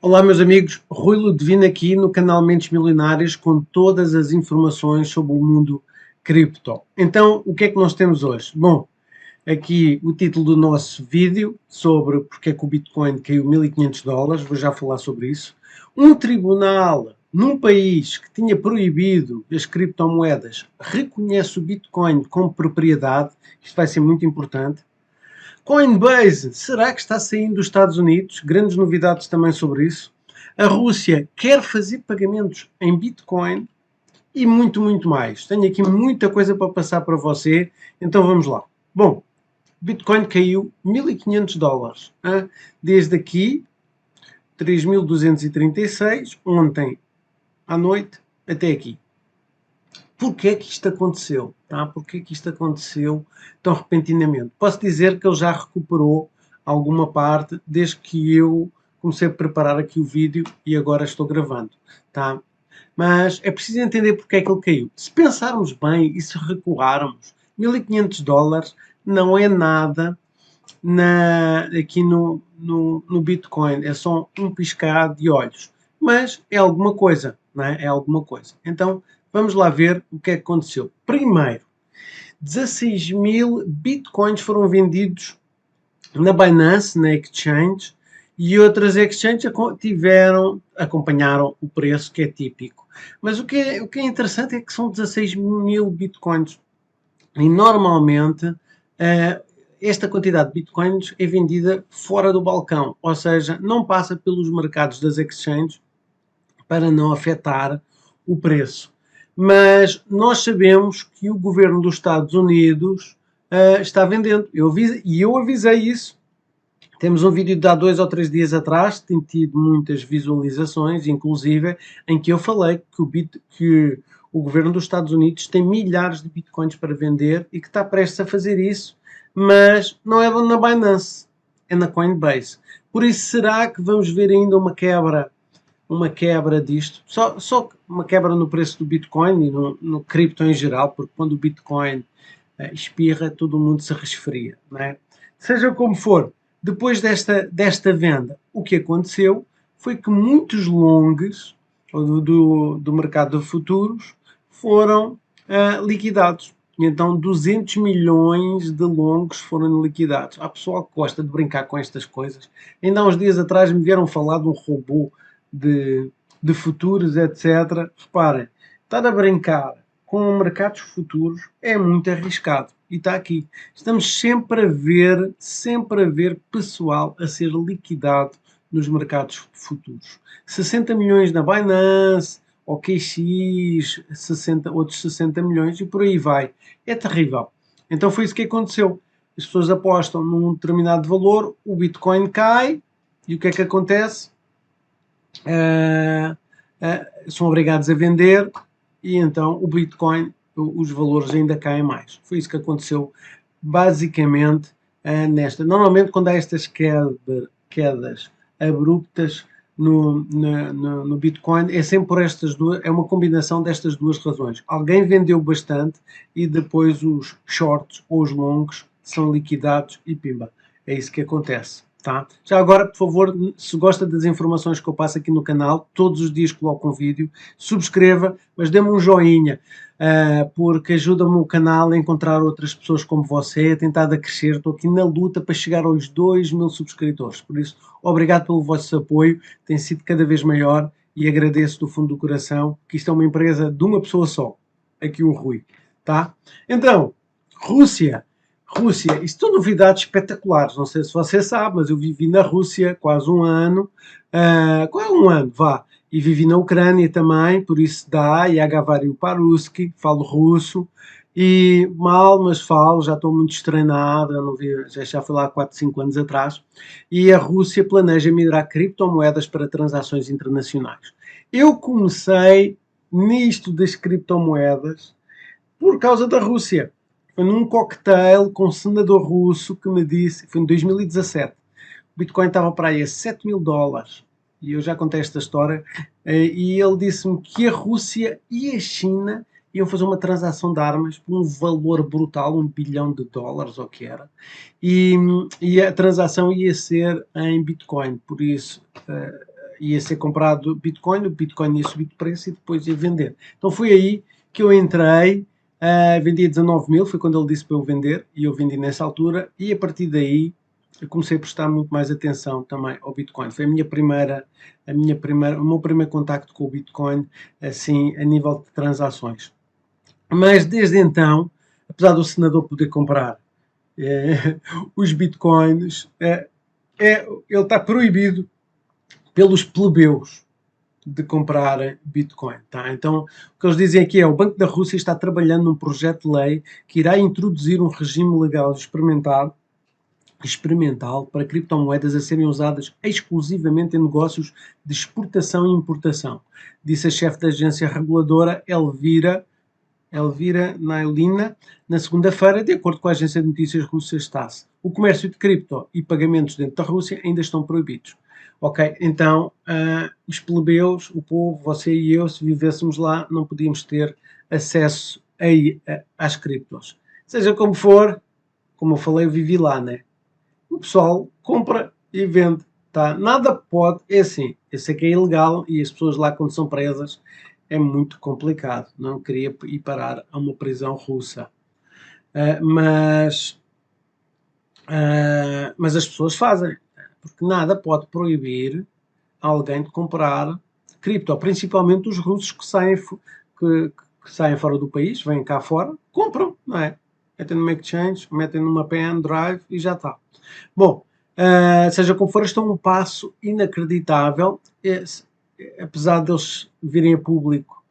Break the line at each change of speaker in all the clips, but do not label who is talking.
Olá meus amigos, Rui Ludovino aqui no canal Mentes Milionárias com todas as informações sobre o mundo cripto. Então, o que é que nós temos hoje? Bom, aqui o título do nosso vídeo sobre porque é que o Bitcoin caiu $1.500, vou já falar sobre isso. Um tribunal num país que tinha proibido as criptomoedas reconhece o Bitcoin como propriedade, isto vai ser muito importante. Coinbase, será que está saindo dos Estados Unidos? Grandes novidades também sobre isso. A Rússia quer fazer pagamentos em Bitcoin e muito mais. Tenho aqui muita coisa para passar para você, então vamos lá. Bom, Bitcoin caiu $1.500. Desde aqui, 3.236, ontem à noite, até aqui. Porquê é que isto aconteceu? Porquê é que isto aconteceu tão repentinamente? Posso dizer que ele já recuperou alguma parte desde que eu comecei a preparar aqui o vídeo e agora estou gravando, tá? Mas é preciso entender porque é que ele caiu. Se pensarmos bem e se recuarmos, $1.500 não é nada aqui no Bitcoin, é só um piscar de olhos. Mas é alguma coisa, não é? É alguma coisa. Então, vamos lá ver o que é que aconteceu. Primeiro, 16 mil Bitcoins foram vendidos na Binance, na Exchange, e outras exchanges acompanharam o preço, que é típico. Mas o que é interessante é que são 16 mil Bitcoins. E normalmente esta quantidade de Bitcoins é vendida fora do balcão, ou seja, não passa pelos mercados das exchanges para não afetar o preço. Mas nós sabemos que o governo dos Estados Unidos está vendendo. Eu avisei isso. Temos um vídeo de há 2 ou 3 dias atrás, tem tido muitas visualizações, inclusive, em que eu falei que o governo dos Estados Unidos tem milhares de bitcoins para vender e que está prestes a fazer isso, mas não é na Binance, é na Coinbase. Por isso, será que vamos ver ainda uma quebra disto? Só uma quebra no preço do Bitcoin e no cripto em geral, porque quando o Bitcoin espirra, todo mundo se resfria, não é? Seja como for, depois desta venda, o que aconteceu foi que muitos longs do mercado de futuros foram liquidados. E então 200 milhões de longs foram liquidados. Há pessoal que gosta de brincar com estas coisas. Ainda há uns dias atrás me vieram falar de um robô de futuros, etc. Reparem, estar a brincar com mercados futuros é muito arriscado. E está aqui. Estamos sempre a ver pessoal a ser liquidado nos mercados futuros. 60 milhões na Binance, OKX, 60, outros 60 milhões e por aí vai. É terrível. Então foi isso que aconteceu. As pessoas apostam num determinado valor, o Bitcoin cai e o que é que acontece? São obrigados a vender e então o Bitcoin, os valores ainda caem mais. Foi isso que aconteceu basicamente nesta. Normalmente quando há estas quedas abruptas no Bitcoin é sempre por estas duas, é uma combinação destas duas razões. Alguém vendeu bastante e depois os shorts ou os longs são liquidados e pimba. É isso que acontece. Tá? Já agora, por favor, se gosta das informações que eu passo aqui no canal, todos os dias coloco um vídeo, subscreva, mas dê-me um joinha, porque ajuda-me o canal a encontrar outras pessoas como você, a tentar crescer. Estou aqui na luta para chegar aos 2.000 subscritores, por isso, obrigado pelo vosso apoio, tem sido cada vez maior e agradeço do fundo do coração, que isto é uma empresa de uma pessoa só, aqui o Rui, tá? Então, Rússia, isto são novidades espetaculares, não sei se você sabe, mas eu vivi na Rússia quase um ano, quase um ano, vá, e vivi na Ucrânia também, por isso dá, e agavariu paruski, falo russo, e mal, mas falo, já estou muito estreinado, já fui lá há 4, 5 anos atrás, e a Rússia planeja migrar criptomoedas para transações internacionais. Eu comecei nisto das criptomoedas por causa da Rússia. Foi num cocktail com um senador russo que me disse, foi em 2017, o Bitcoin estava para aí a $7.000, e eu já contei esta história, e ele disse-me que a Rússia e a China iam fazer uma transação de armas por um valor brutal, $1 bilhão, ou o que era, e a transação ia ser em Bitcoin, por isso ia ser comprado Bitcoin, o Bitcoin ia subir de preço e depois ia vender. Então foi aí que eu entrei, vendi a 19 mil, foi quando ele disse para eu vender, e eu vendi nessa altura, e a partir daí eu comecei a prestar muito mais atenção também ao Bitcoin. Foi o meu primeiro contacto com o Bitcoin, assim, a nível de transações. Mas desde então, apesar do senador poder comprar os Bitcoins, ele está proibido pelos plebeus de comprar Bitcoin. Tá? Então, o que eles dizem aqui é o Banco da Rússia está trabalhando num projeto de lei que irá introduzir um regime legal experimental para criptomoedas a serem usadas exclusivamente em negócios de exportação e importação, disse a chefe da agência reguladora Elvira Nailina na segunda-feira, de acordo com a agência de notícias russa TASS. O comércio de cripto e pagamentos dentro da Rússia ainda estão proibidos. Ok, então os plebeus, o povo, você e eu, se vivêssemos lá, não podíamos ter acesso às criptos. Seja como for, como eu falei, eu vivi lá, né? O pessoal compra e vende, tá? Nada pode, é assim, eu sei que é ilegal e as pessoas lá quando são presas é muito complicado, não queria ir parar a uma prisão russa. Mas as pessoas fazem, porque nada pode proibir alguém de comprar cripto, principalmente os russos que saem fora do país, vêm cá fora, compram, não é? Metem numa exchange, metem numa pendrive e já está. Bom, seja como for, este é um passo inacreditável, apesar deles virem a público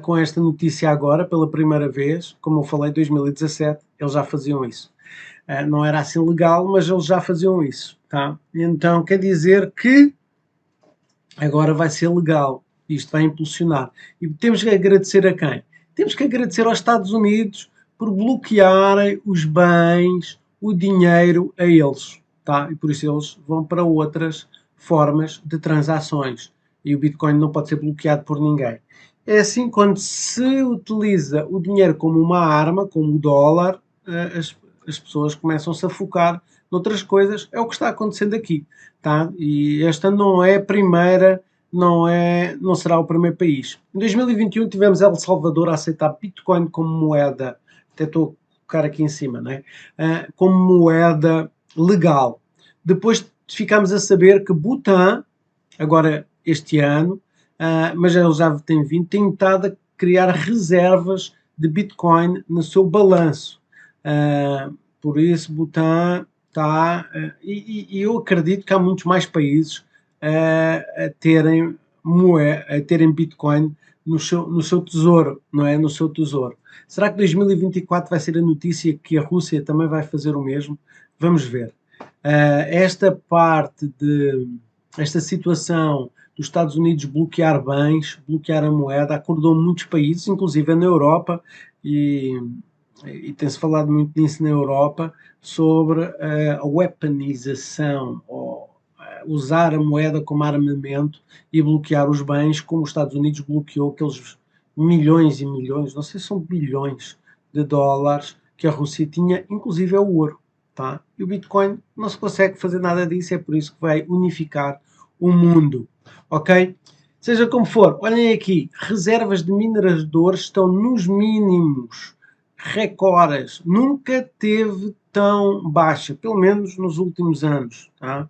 com esta notícia agora, pela primeira vez, como eu falei, em 2017, eles já faziam isso. Não era assim legal, mas eles já faziam isso, tá? Então, quer dizer que agora vai ser legal, isto vai impulsionar. E temos que agradecer a quem? Temos que agradecer aos Estados Unidos por bloquearem os bens, o dinheiro a eles, tá? E por isso eles vão para outras formas de transações. E o Bitcoin não pode ser bloqueado por ninguém. É assim, quando se utiliza o dinheiro como uma arma, como o dólar, as pessoas começam-se a focar noutras coisas. É o que está acontecendo aqui, tá? E esta não é a primeira, não será o primeiro país. Em 2021 tivemos El Salvador a aceitar Bitcoin como moeda, até estou a colocar aqui em cima, né? Como moeda legal. Depois ficámos a saber que Butão, agora este ano, mas ele já tem vindo, tem estado a criar reservas de Bitcoin no seu balanço. Por isso, Butão está... e eu acredito que há muitos mais países a terem Bitcoin no seu tesouro, não é? No seu tesouro. Será que 2024 vai ser a notícia que a Rússia também vai fazer o mesmo? Vamos ver. Esta situação dos Estados Unidos bloquear bens, bloquear a moeda, acordou muitos países, inclusive na Europa, e tem-se falado muito nisso na Europa, sobre a weaponização, ou usar a moeda como armamento e bloquear os bens, como os Estados Unidos bloqueou aqueles milhões e milhões, não sei se são bilhões de dólares que a Rússia tinha, inclusive é o ouro. Tá? E o Bitcoin não se consegue fazer nada disso, é por isso que vai unificar o mundo. Ok? Seja como for, olhem aqui, reservas de mineradores estão nos mínimos recordes. Nunca teve tão baixa, pelo menos nos últimos anos. Tá?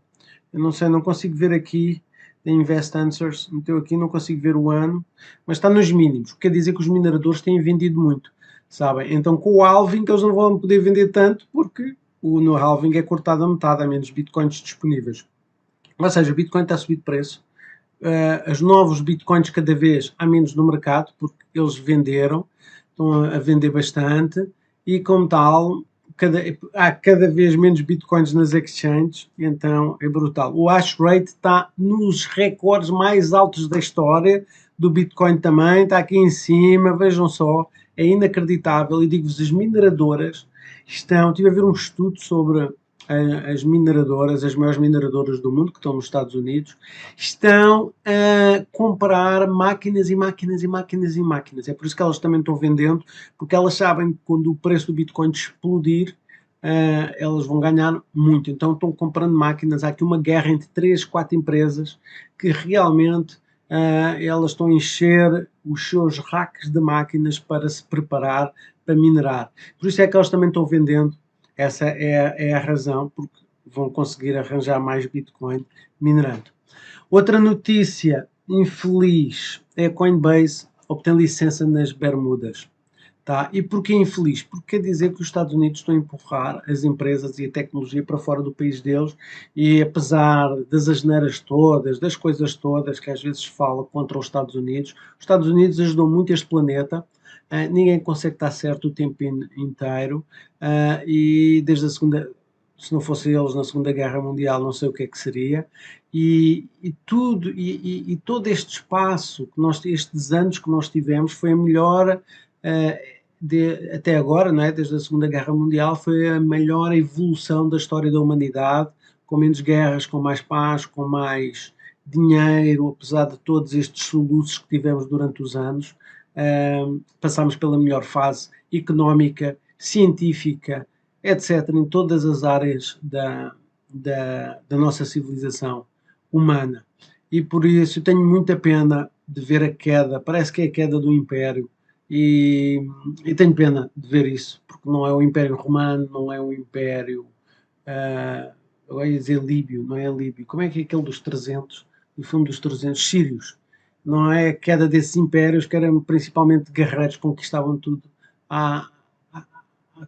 Eu não sei, não consigo ver aqui, da Invest Answers, meteu aqui, não consigo ver o ano, mas está nos mínimos. Quer dizer que os mineradores têm vendido muito, sabem? Então com o halving eles não vão poder vender tanto, porque no halving é cortado a metade, há menos bitcoins disponíveis. Ou seja, o Bitcoin está a subir de preço. Os novos Bitcoins cada vez há menos no mercado, porque eles venderam, estão a vender bastante, e como tal, há cada vez menos Bitcoins nas exchanges, então é brutal. O hash rate está nos recordes mais altos da história, do Bitcoin também, está aqui em cima, vejam só, é inacreditável, e digo-vos, as mineradoras estive a ver um estudo sobre as mineradoras, as maiores mineradoras do mundo, que estão nos Estados Unidos, estão a comprar máquinas e máquinas e máquinas e máquinas. É por isso que elas também estão vendendo, porque elas sabem que quando o preço do Bitcoin explodir, elas vão ganhar muito. Então estão comprando máquinas. Há aqui uma guerra entre 3, 4 empresas que realmente elas estão a encher os seus racks de máquinas para se preparar para minerar. Por isso é que elas também estão vendendo. Essa é a razão, porque vão conseguir arranjar mais Bitcoin minerando. Outra notícia infeliz é a Coinbase obtém licença nas Bermudas. Tá? E porquê infeliz? Porque quer dizer que os Estados Unidos estão a empurrar as empresas e a tecnologia para fora do país deles, e apesar das asneiras todas, das coisas todas que às vezes fala contra os Estados Unidos ajudam muito este planeta. Ninguém consegue estar certo o tempo inteiro, e desde a segunda, se não fosse eles na Segunda Guerra Mundial, não sei o que é que seria, e todo este espaço, estes anos que nós tivemos, foi a melhor, até agora, não é? Desde a Segunda Guerra Mundial, foi a melhor evolução da história da humanidade, com menos guerras, com mais paz, com mais dinheiro, apesar de todos estes soluços que tivemos durante os anos. Passámos pela melhor fase económica, científica, etc., em todas as áreas da nossa civilização humana. E por isso tenho muita pena de ver a queda, parece que é a queda do Império, e tenho pena de ver isso, porque não é o Império Romano, não é o Império, eu ia dizer Líbio, não é Líbio, como é que é aquele dos 300, o filme dos 300, Sírios, não é a queda desses impérios que eram principalmente guerreiros, conquistavam tudo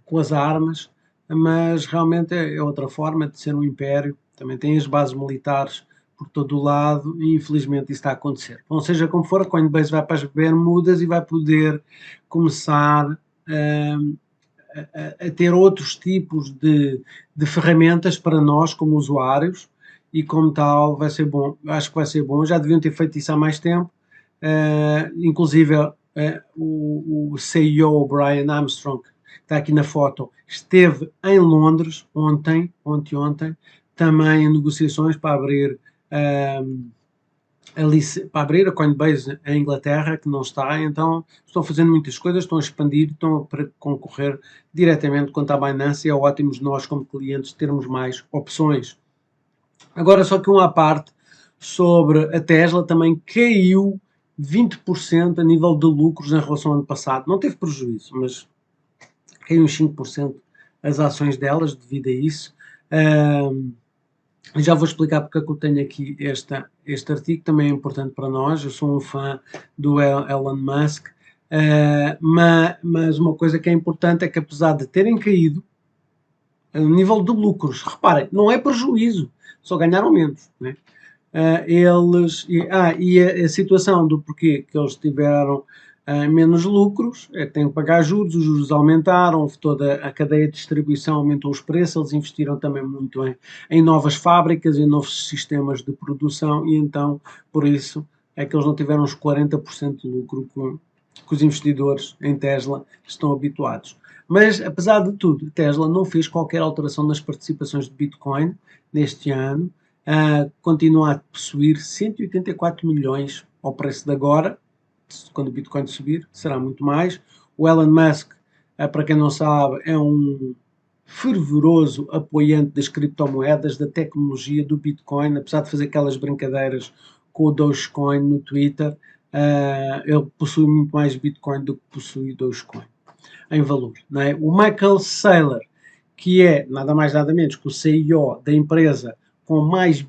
com as armas, mas realmente é outra forma de ser um império, também tem as bases militares por todo o lado e infelizmente isso está a acontecer. Bom, seja como for, a Coinbase vai para as Bermudas e vai poder começar a ter outros tipos de ferramentas para nós como usuários, e como tal vai ser bom. Acho que vai ser bom. Já deviam ter feito isso há mais tempo. Inclusive o CEO Brian Armstrong, que está aqui na foto, esteve em Londres ontem, também em negociações para abrir a Coinbase em Inglaterra, que não está. Então estão fazendo muitas coisas, estão a expandir, estão para concorrer diretamente contra a Binance, e é ótimo nós como clientes termos mais opções. Agora só que à parte sobre a Tesla, também caiu 20% a nível de lucros em relação ao ano passado. Não teve prejuízo, mas caiu uns 5% as ações delas devido a isso. Já vou explicar porque é que eu tenho aqui este artigo, também é importante para nós. Eu sou um fã do Elon Musk, mas uma coisa que é importante é que, apesar de terem caído a nível de lucros, reparem, não é prejuízo, só ganharam menos, né? A situação do porquê que eles tiveram menos lucros, têm que pagar juros, os juros aumentaram, toda a cadeia de distribuição aumentou os preços, eles investiram também muito em novas fábricas, em novos sistemas de produção, e então, por isso, é que eles não tiveram os 40% de lucro que os investidores em Tesla estão habituados. Mas, apesar de tudo, Tesla não fez qualquer alteração nas participações de Bitcoin neste ano, continua a possuir 184 milhões ao preço de agora. Quando o Bitcoin subir, será muito mais. O Elon Musk, para quem não sabe, é um fervoroso apoiante das criptomoedas, da tecnologia do Bitcoin, apesar de fazer aquelas brincadeiras com o Dogecoin no Twitter, ele possui muito mais Bitcoin do que possui Dogecoin em valor, não é? O Michael Saylor, que é nada mais nada menos que o CEO da empresa com mais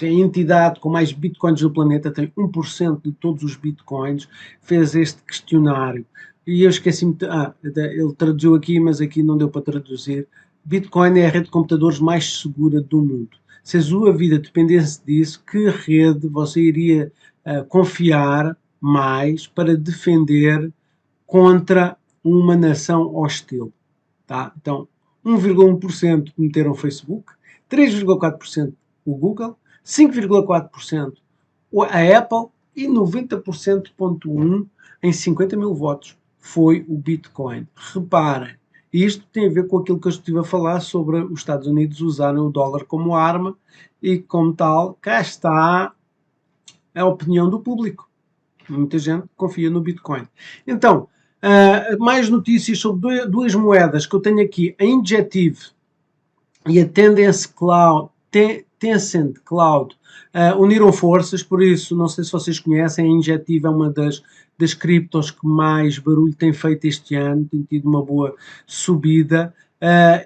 a entidade com mais bitcoins no planeta, tem 1% de todos os bitcoins, fez este questionário. E eu esqueci-me, ele traduziu aqui, mas aqui não deu para traduzir. Bitcoin é a rede de computadores mais segura do mundo. Se a sua vida dependesse disso, que rede você iria confiar mais para defender contra uma nação hostil? Tá? Então, 1,1% meteram o Facebook, 3,4% o Google, 5,4% a Apple e 90,1% em 50 mil votos foi o Bitcoin. Reparem, isto tem a ver com aquilo que eu estive a falar sobre os Estados Unidos usarem o dólar como arma, e como tal, cá está a opinião do público. Muita gente confia no Bitcoin. Então, Mais notícias sobre duas moedas que eu tenho aqui, a Injective e a Tencent Cloud, uniram forças, por isso, não sei se vocês conhecem, a Injective é uma das criptos que mais barulho tem feito este ano, tem tido uma boa subida,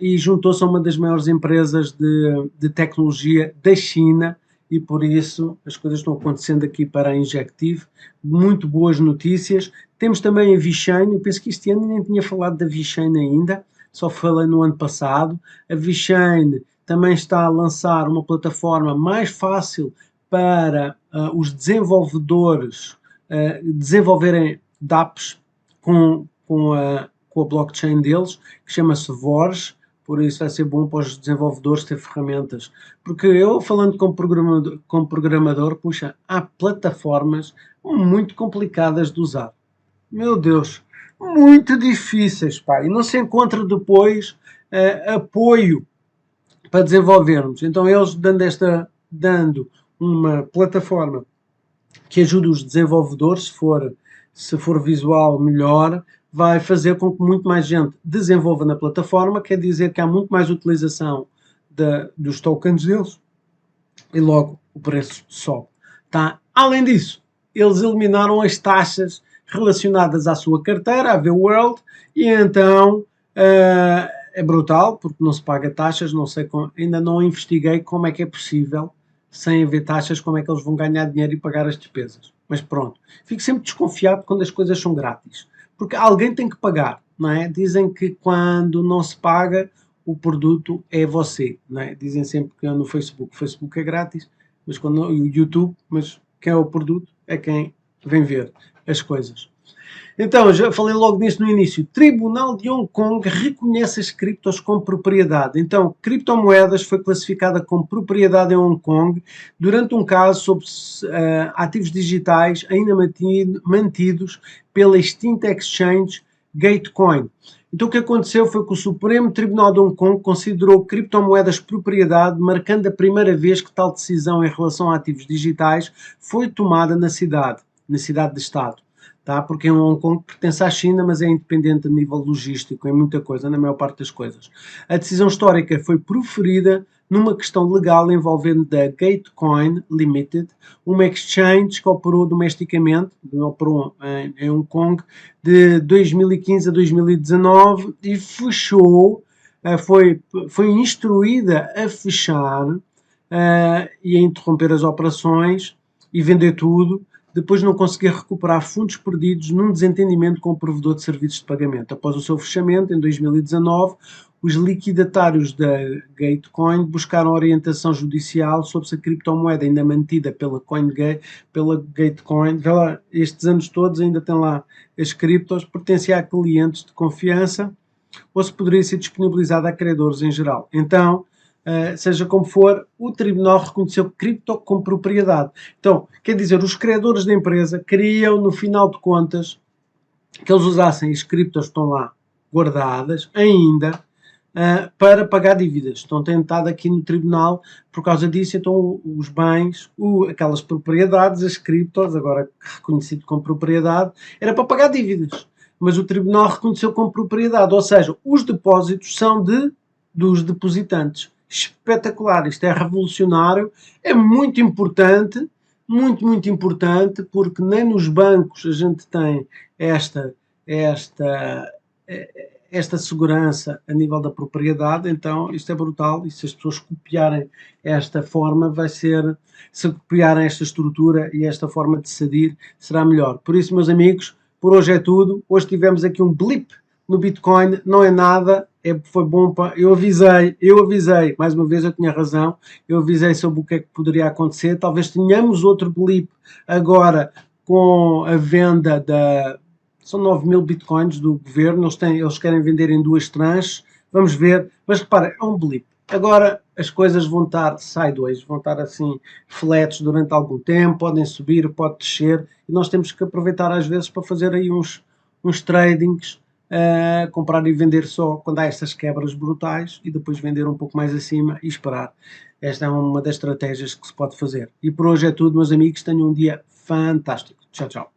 e juntou-se a uma das maiores empresas de tecnologia da China, e por isso as coisas estão acontecendo aqui para a Injective. Muito boas notícias. Temos também a VeChain, eu penso que este ano nem tinha falado da VeChain ainda, só falei no ano passado. A VeChain também está a lançar uma plataforma mais fácil para os desenvolvedores desenvolverem dApps com a blockchain deles, que chama-se Vorge. Por isso vai ser bom para os desenvolvedores ter ferramentas. Porque eu, falando como programador, puxa, há plataformas muito complicadas de usar. Meu Deus, muito difíceis, pá. E não se encontra depois apoio para desenvolvermos. Então eles dando uma plataforma que ajude os desenvolvedores, se for visual melhor, vai fazer com que muito mais gente desenvolva na plataforma, quer dizer que há muito mais utilização dos tokens deles e logo o preço sobe. Tá? Além disso, eles eliminaram as taxas relacionadas à sua carteira, a V-World, e então é brutal, porque não se paga taxas, não sei ainda não investiguei como é que é possível, sem haver taxas, como é que eles vão ganhar dinheiro e pagar as despesas. Mas pronto, fico sempre desconfiado quando as coisas são grátis, porque alguém tem que pagar, não é? Dizem que quando não se paga, o produto é você, não é? Dizem sempre que no Facebook, o Facebook é grátis, mas quando o YouTube, mas quem é o produto é quem vem ver as coisas. Então, já falei logo nisso no início. Tribunal de Hong Kong reconhece as criptos como propriedade. Então, criptomoedas foi classificada como propriedade em Hong Kong durante um caso sobre ativos digitais ainda mantidos pela extinta exchange Gatecoin. Então o que aconteceu foi que o Supremo Tribunal de Hong Kong considerou criptomoedas propriedade, marcando a primeira vez que tal decisão em relação a ativos digitais foi tomada na cidade de Estado. Tá? Porque Hong Kong pertence à China, mas é independente a nível logístico, em muita coisa, na maior parte das coisas. A decisão histórica foi proferida numa questão legal envolvendo a Gatecoin Limited, uma exchange que operou domesticamente, operou em Hong Kong, de 2015 a 2019 e fechou, foi instruída a fechar e a interromper as operações e vender tudo, depois de não conseguir recuperar fundos perdidos num desentendimento com o provedor de serviços de pagamento. Após o seu fechamento, em 2019, os liquidatários da Gatecoin buscaram orientação judicial sobre se a criptomoeda ainda mantida pela Gatecoin, estes anos todos ainda tem lá as criptos, pertencia a clientes de confiança ou se poderia ser disponibilizada a credores em geral. Então, seja como for, o tribunal reconheceu cripto como propriedade. Então, quer dizer, os credores da empresa queriam, no final de contas, que eles usassem as criptos que estão lá guardadas ainda para pagar dívidas. Estão tentados aqui no tribunal por causa disso, então os bens, aquelas propriedades, as criptos, agora reconhecido como propriedade, era para pagar dívidas. Mas o tribunal reconheceu como propriedade, ou seja, os depósitos são dos depositantes. Espetacular, isto é revolucionário, é muito importante, muito importante, porque nem nos bancos a gente tem esta segurança a nível da propriedade, então isto é brutal, e se as pessoas copiarem esta forma, se copiarem esta estrutura e esta forma de decidir, será melhor. Por isso, meus amigos, por hoje é tudo. Hoje tivemos aqui um blip no Bitcoin, não é nada, foi bom para... Eu avisei, mais uma vez eu tinha razão, eu avisei sobre o que é que poderia acontecer, talvez tenhamos outro blip agora com a venda são 9.000 bitcoins do governo, eles querem vender em 2 tranches, vamos ver, mas repara, é um blip. Agora as coisas vão estar sideways, vão estar assim flats durante algum tempo, podem subir, pode descer, e nós temos que aproveitar às vezes para fazer aí uns tradings, comprar e vender só quando há estas quebras brutais e depois vender um pouco mais acima e esperar. Esta é uma das estratégias que se pode fazer. E por hoje é tudo, meus amigos, tenham um dia fantástico. Tchau, tchau.